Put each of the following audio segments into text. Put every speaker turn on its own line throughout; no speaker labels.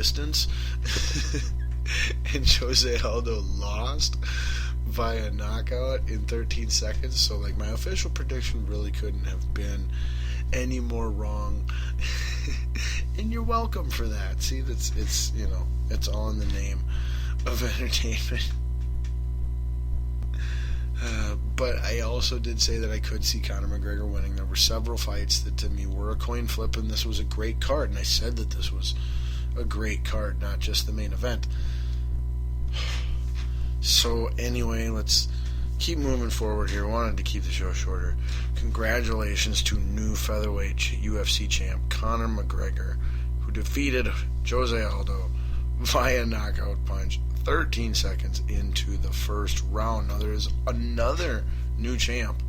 distance. And Jose Aldo lost via knockout in 13 seconds. So, like, my official prediction really couldn't have been any more wrong. And you're welcome for that. See, it's you know, it's all in the name of entertainment. But I also did say that I could see Conor McGregor winning. There were several fights that to me were a coin flip, and this was a great card. And I said that this was a great card, not just the main event. So anyway, let's keep moving forward here. Wanted to keep the show shorter. Congratulations to new featherweight UFC champ Conor McGregor, who defeated Jose Aldo via knockout punch 13 seconds into the first round. Now there is another new champ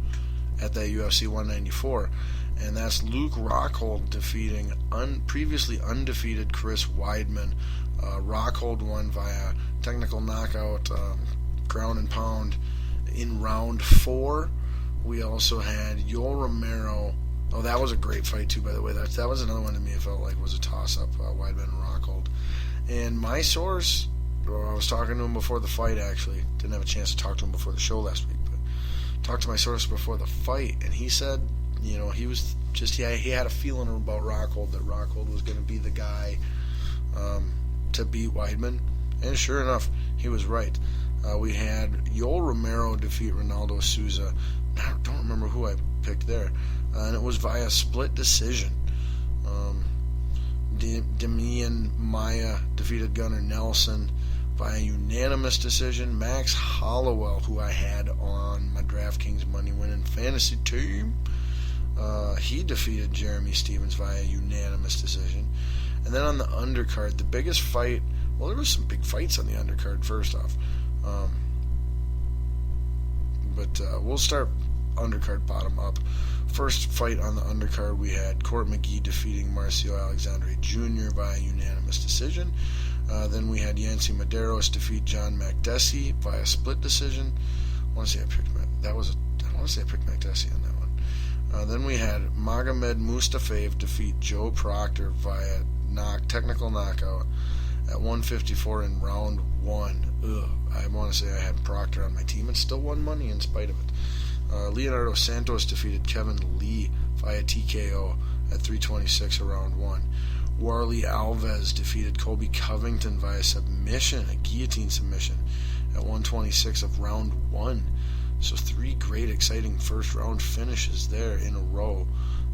at that UFC 194, and that's Luke Rockhold defeating previously undefeated Chris Weidman. Rockhold won via technical knockout, ground and pound in round 4. We also had Yoel Romero. Oh, that was a great fight too, by the way. That was another one to me. It felt like was a toss-up, Weidman and Rockhold. And my source, I was talking to him before the fight, actually. Didn't have a chance to talk to him before the show last week, but talked to my source before the fight, and he said, you know, he was just, he had a feeling about Rockhold, that Rockhold was going to be the guy to beat Weidman. And sure enough, he was right. We had Yoel Romero defeat Ronaldo Souza. I don't remember who I picked there. And it was via split decision. Demian Maia defeated Gunnar Nelson via unanimous decision. Max Hollowell, who I had on my DraftKings money winning fantasy team, he defeated Jeremy Stevens via unanimous decision. And then on the undercard, the biggest fight, well, there was some big fights on the undercard first off. But we'll start undercard bottom up. First fight on the undercard, we had Court McGee defeating Marcio Alexandre Jr. by unanimous decision. Then we had Yancy Medeiros defeat John Makdessi by a split decision. I want to say I picked Makdessi on that one. Then we had Magomed Mustafaev defeat Joe Proctor via technical knockout at 154 in round 1. I want to say I had Proctor on my team and still won money in spite of it. Leonardo Santos defeated Kevin Lee via TKO at 326 of round 1. Warley Alves defeated Colby Covington via submission, a guillotine submission, at 126 of round 1. So 3 great, exciting first round finishes there in a row.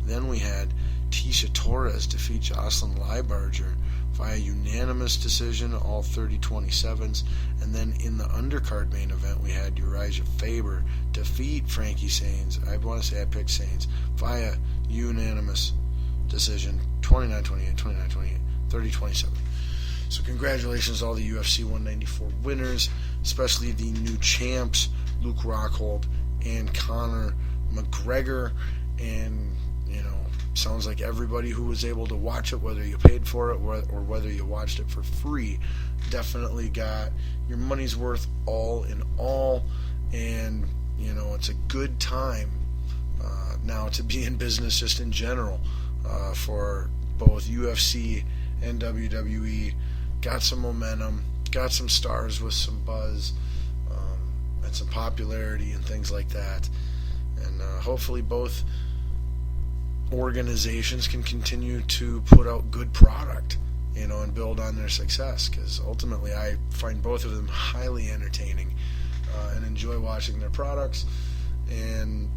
Then we had Tisha Torres defeat Jocelyn Leibarger via unanimous decision, all 30-27s. And then in the undercard main event, we had Uriah Faber defeat Frankie Saenz. I want to say I picked Saenz via unanimous decision, 29-28, 29-28, 30-27. So congratulations to all the UFC 194 winners, especially the new champs, Luke Rockhold and Conor McGregor. And, you know, sounds like everybody who was able to watch it, whether you paid for it or whether you watched it for free, definitely got your money's worth all in all. And, you know, it's a good time now to be in business just in general for both UFC and WWE. Got some momentum, got some stars with some buzz and some popularity and things like that. And hopefully both organizations can continue to put out good product, you know, and build on their success, because ultimately I find both of them highly entertaining and enjoy watching their products. And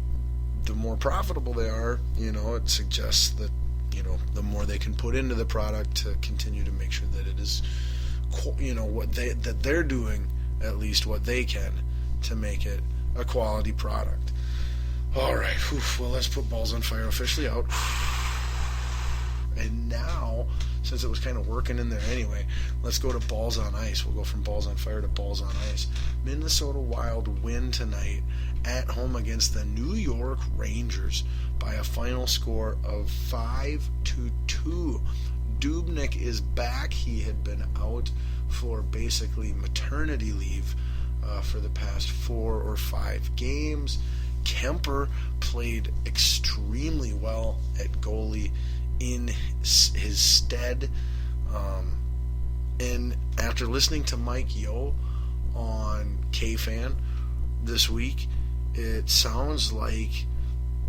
the more profitable they are, you know, it suggests that, you know, the more they can put into the product to continue to make sure that it is, you know, that they're doing at least what they can to make it a quality product. All right, well, let's put Balls on Fire officially out. And now, since it was kind of working in there anyway, let's go to Balls on Ice. We'll go from Balls on Fire to Balls on Ice. Minnesota Wild win tonight at home against the New York Rangers by a final score of 5-2. Dubnyk is back. He had been out for basically maternity leave for the past 4 or 5 games. Kemper played extremely well at goalie in his stead. And after listening to Mike Yo on KFan this week, it sounds like,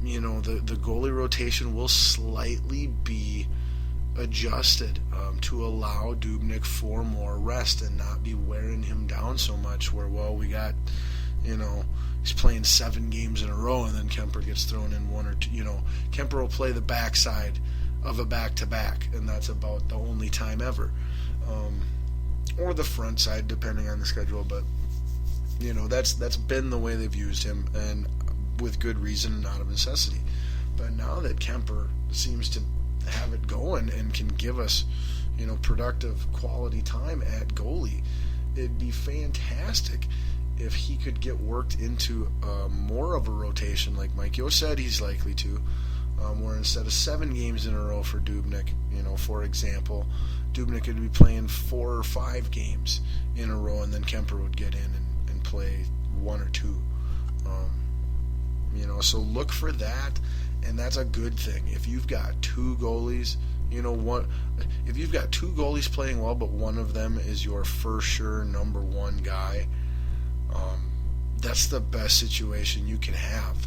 the goalie rotation will slightly be adjusted to allow Dubnyk 4 more rest and not be wearing him down so much where, we got, he's playing 7 games in a row and then Kemper gets thrown in 1 or 2. Kemper will play the backside of a back-to-back, and that's about the only time ever. Or the front side, depending on the schedule, but, that's been the way they've used him, and with good reason and out of necessity. But now that Kemper seems to have it going and can give us, productive quality time at goalie, it'd be fantastic if he could get worked into more of a rotation like Mike Yo said he's likely to, where instead of 7 games in a row for Dubnyk, for example, Dubnyk could be playing 4 or 5 games in a row, and then Kemper would get in and play 1 or 2. So look for that, and that's a good thing. If you've got 2 goalies, if you've got 2 goalies playing well, but one of them is your for sure number 1 guy, that's the best situation you can have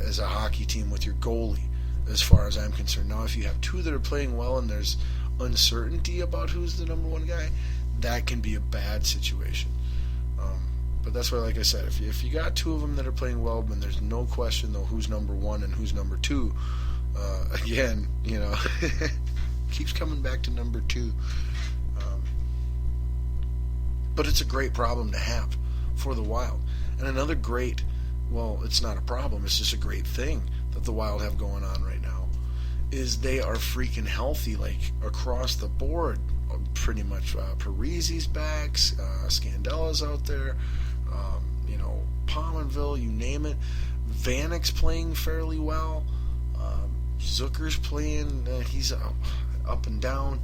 as a hockey team with your goalie, as far as I'm concerned. Now, if you have 2 that are playing well and there's uncertainty about who's the number 1 guy, that can be a bad situation. But that's why, like I said, if you got 2 of them that are playing well, then there's no question, though, who's number 1 and who's number 2. Again, keeps coming back to number 2. But it's a great problem to have for the Wild. And another great, it's not a problem, it's just a great thing that the Wild have going on right now, is they are freaking healthy, like, across the board. Pretty much Parisi's back, Scandella's out there, Pominville, you name it. Vanek's playing fairly well. Zucker's playing, he's up and down,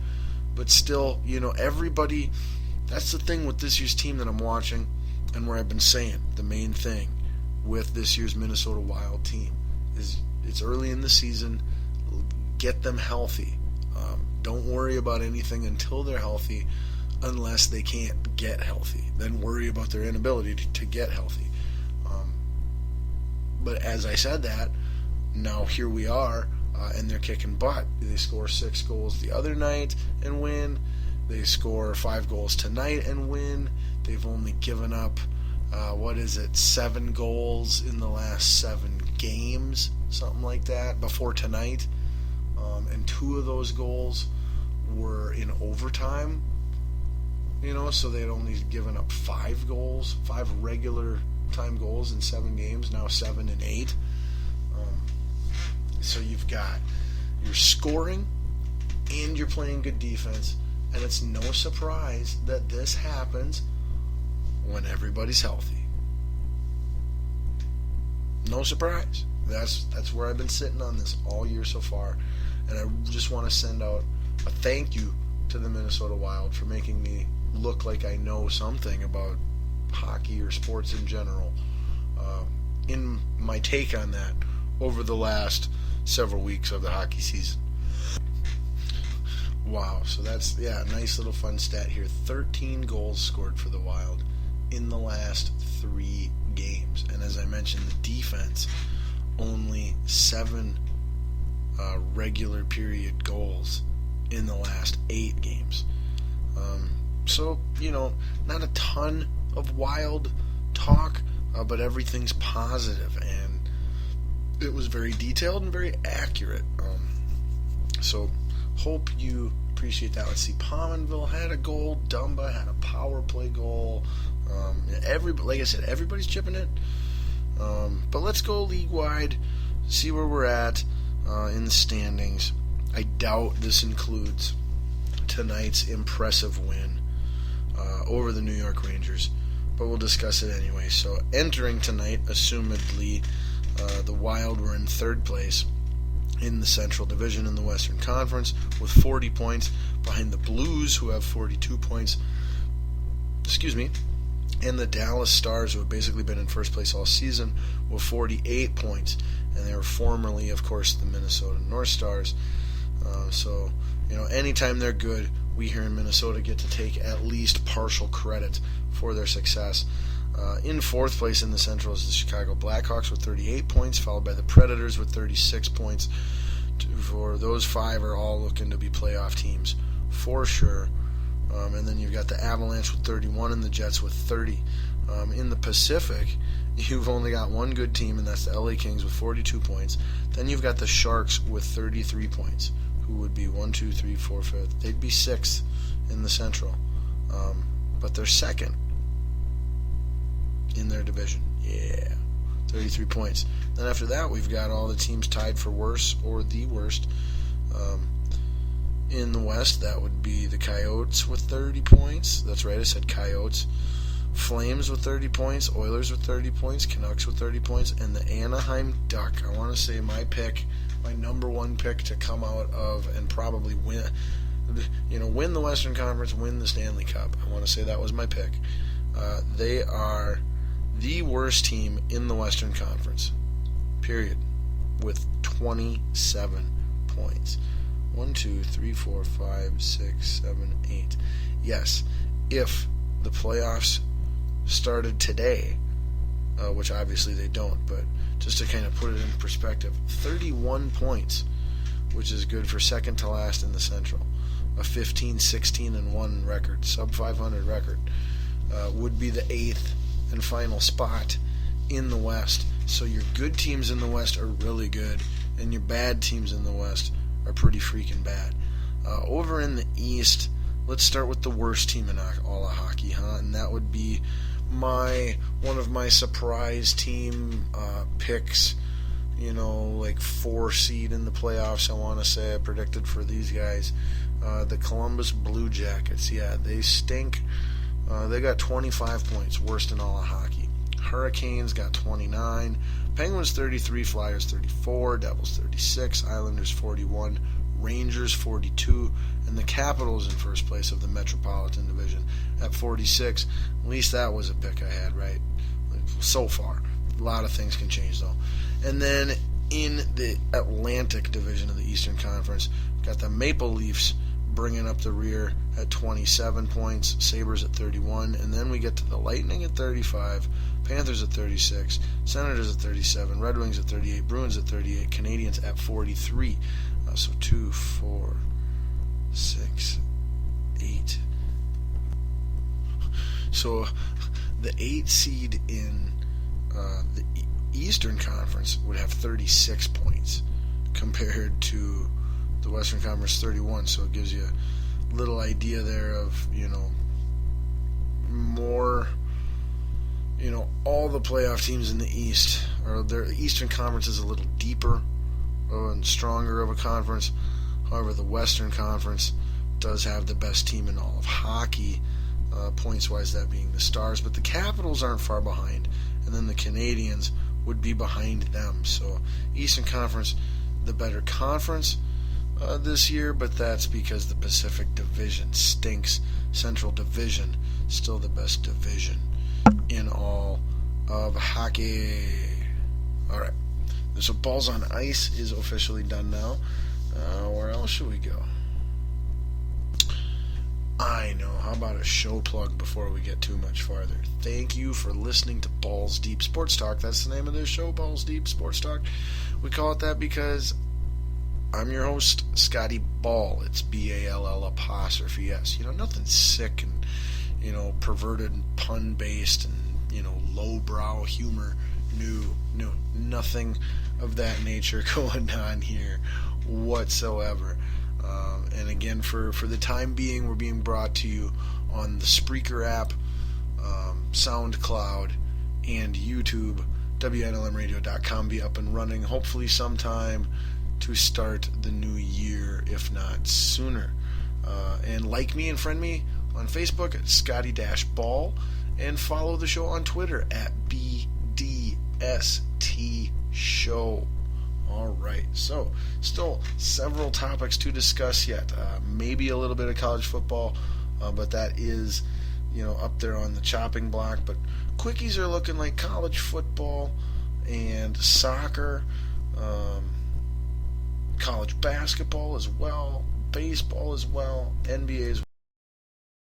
but still, everybody. That's the thing with this year's team that I'm watching, and where I've been saying the main thing with this year's Minnesota Wild team is it's early in the season. Get them healthy. Don't worry about anything until they're healthy, unless they can't get healthy. Then worry about their inability to get healthy. But as I said that, now here we are, and they're kicking butt. They score 6 goals the other night and win. They score 5 goals tonight and win. They've only given up, 7 goals in the last 7 games, something like that, before tonight. And 2 of those goals were in overtime, so they'd only given up 5 goals, 5 regular time goals in 7 games, now 7 and 8. So you're scoring and you're playing good defense, and it's no surprise that this happens when everybody's healthy. No surprise. That's where I've been sitting on this all year so far. And I just want to send out a thank you to the Minnesota Wild for making me look like I know something about hockey or sports in general, in my take on that over the last several weeks of the hockey season. Wow, so that's, a nice little fun stat here. 13 goals scored for the Wild in the last 3 games. And as I mentioned, the defense, only 7 regular period goals in the last 8 games. So, not a ton of Wild talk, but everything's positive, and it was very detailed and very accurate. So, hope you appreciate that. Let's see, Pominville had a goal, Dumba had a power play goal. Like I said, everybody's chipping in. But let's go league-wide, see where we're at in the standings. I doubt this includes tonight's impressive win over the New York Rangers, but we'll discuss it anyway. So entering tonight, assumedly, the Wild were in 3rd place in the Central Division in the Western Conference with 40 points behind the Blues, who have 42 points. And the Dallas Stars, who have basically been in first place all season, with 48 points. And they were formerly, of course, the Minnesota North Stars. So, anytime they're good, we here in Minnesota get to take at least partial credit for their success. In fourth place in the Central is the Chicago Blackhawks with 38 points, followed by the Predators with 36 points. For those five are all looking to be playoff teams for sure. And then you've got the Avalanche with 31 and the Jets with 30. In the Pacific, you've only got one good team, and that's the LA Kings with 42 points. Then you've got the Sharks with 33 points, who would be 1, 2, 3, 4, 5th. They'd be 6th in the Central. But they're second in their division. Yeah, 33 points. Then after that, we've got all the teams tied for worst or the worst. In the West, that would be the Coyotes with 30 points. That's right, I said Coyotes. Flames with 30 points, Oilers with 30 points, Canucks with 30 points, and the Anaheim Duck. I want to say my number one pick to come out of and probably win the Western Conference, win the Stanley Cup. I want to say that was my pick. They are the worst team in the Western Conference, period, with 27 points. 1, 2, 3, 4, 5, 6, 7, 8. Yes, if the playoffs started today, which obviously they don't, but just to kind of put it in perspective, 31 points, which is good for second to last in the Central. A 15, 16, and 1 record, sub 500 record, would be the 8th and final spot in the West. So your good teams in the West are really good, and your bad teams in the West are pretty freaking bad. Over in the East, let's start with the worst team in all of hockey, and that would be one of my surprise team picks. Like 4 seed in the playoffs. I want to say I predicted for these guys, the Columbus Blue Jackets. Yeah, they stink. They got 25 points, worst in all of hockey. Hurricanes got 29. Penguins 33, Flyers 34, Devils 36, Islanders 41, Rangers 42, and the Capitals in first place of the Metropolitan Division at 46. At least that was a pick I had, right? So far. A lot of things can change, though. And then in the Atlantic Division of the Eastern Conference, we've got the Maple Leafs bringing up the rear at 27 points, Sabres at 31, and then we get to the Lightning at 35, Panthers at 36, Senators at 37, Red Wings at 38, Bruins at 38, Canadiens at 43. So 2, 4, 6, 8. So the 8 seed in the Eastern Conference would have 36 points compared to the Western Conference 31. So it gives you a little idea there of, more, all the playoff teams in the East, or their Eastern Conference is a little deeper and stronger of a conference. However, the Western Conference does have the best team in all of hockey, points-wise, that being the Stars. But the Capitals aren't far behind, and then the Canadiens would be behind them. So Eastern Conference, the better conference this year, but that's because the Pacific Division stinks. Central Division, still the best division in all of hockey. All right. So Balls on Ice is officially done now. Where else should we go? I know. How about a show plug before we get too much farther? Thank you for listening to Balls Deep Sports Talk. That's the name of this show, Balls Deep Sports Talk. We call it that because I'm your host, Scotty Ball. It's B-A-L-L''S. Nothing sick and, perverted and pun-based and, lowbrow humor. No, nothing of that nature going on here whatsoever. And again, for the time being, we're being brought to you on the Spreaker app, SoundCloud, and YouTube. WNLMradio.com be up and running, hopefully sometime to start the new year, if not sooner. And like me and friend me on Facebook at Scotty-Ball, and follow the show on Twitter at BDST Show. Alright, so still several topics to discuss yet. Maybe a little bit of college football, but that is, up there on the chopping block. But quickies are looking like college football and soccer, college basketball as well, baseball as well, NBA as well.